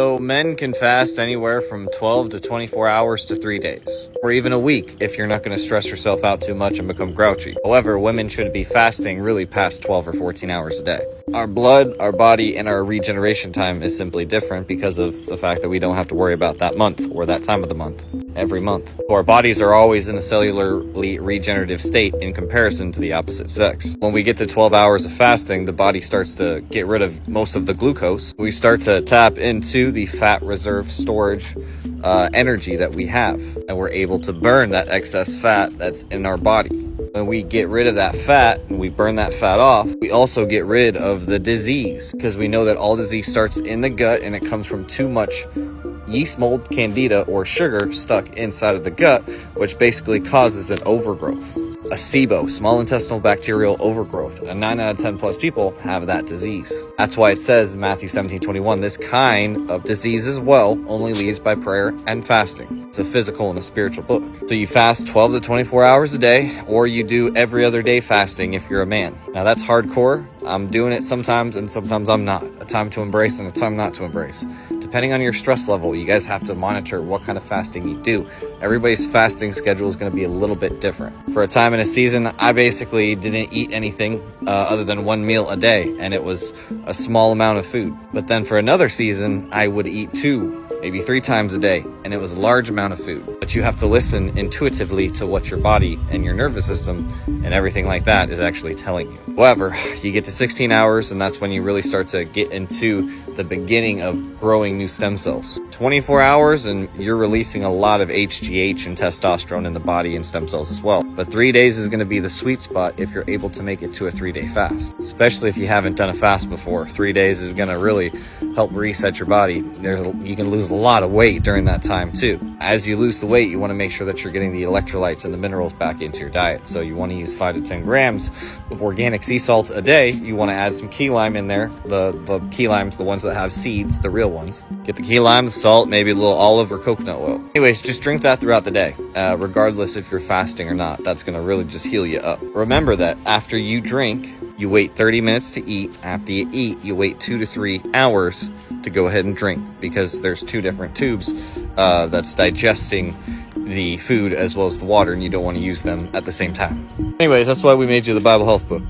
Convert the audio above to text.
So men can fast anywhere from 12 to 24 hours to 3 days, or even a week if you're not going to stress yourself out too much and become grouchy. However, women should be fasting really past 12 or 14 hours a day. Our blood, our body, and our regeneration time is simply different because of the fact that we don't have to worry about that month or that time of the month every month. So our bodies are always in a cellularly regenerative state in comparison to the opposite sex. When we get to 12 hours of fasting, the body starts to get rid of most of the glucose. We start to tap into the fat reserve storage energy that we have, and we're able to burn that excess fat that's in our body. When we get rid of that fat and we burn that fat off, we also get rid of the disease, because we know that all disease starts in the gut and it comes from too much yeast mold, candida, or sugar stuck inside of the gut, which basically causes an overgrowth. A SIBO, small intestinal bacterial overgrowth. And 9 out of 10 plus people have that disease. That's why it says in Matthew 17:21, this kind of disease as well only leaves by prayer and fasting. It's a physical and a spiritual book. So you fast 12 to 24 hours a day, or you do every other day fasting if you're a man. Now that's hardcore. I'm doing it sometimes and sometimes I'm not. A time to embrace and a time not to embrace. Depending on your stress level, you guys have to monitor what kind of fasting you do. Everybody's fasting schedule is going to be a little bit different. For a time in a season, I basically didn't eat anything other than one meal a day, and it was a small amount of food. But then for another season, I would eat 2, maybe 3 times a day, and it was a large amount of food. But you have to listen intuitively to what your body and your nervous system and everything like that is actually telling you. However, you get to 16 hours, and that's when you really start to get into the beginning of growing new stem cells. 24 hours, and you're releasing a lot of HGH and testosterone in the body and stem cells as well. But 3 days is going to be the sweet spot if you're able to make it to a 3-day fast. Especially if you haven't done a fast before. 3 days is going to really help reset your body. You can lose a lot of weight during that time too. As you lose the weight, you want to make sure that you're getting the electrolytes and the minerals back into your diet. So you want to use 5 to 10 grams of organic sea salt a day. You want to add some key lime in there. The key limes, the ones that have seeds, the real ones. Get the key lime, the salt, maybe a little olive or coconut oil. Anyways, just drink that throughout the day, regardless if you're fasting or not. That's going to really just heal you up. Remember that after you drink, you wait 30 minutes to eat. After you eat, you wait 2 to 3 hours to go ahead and drink, because there's 2 different tubes that's digesting the food as well as the water, and you don't want to use them at the same time. Anyways, that's why we made you the Bible Health Book.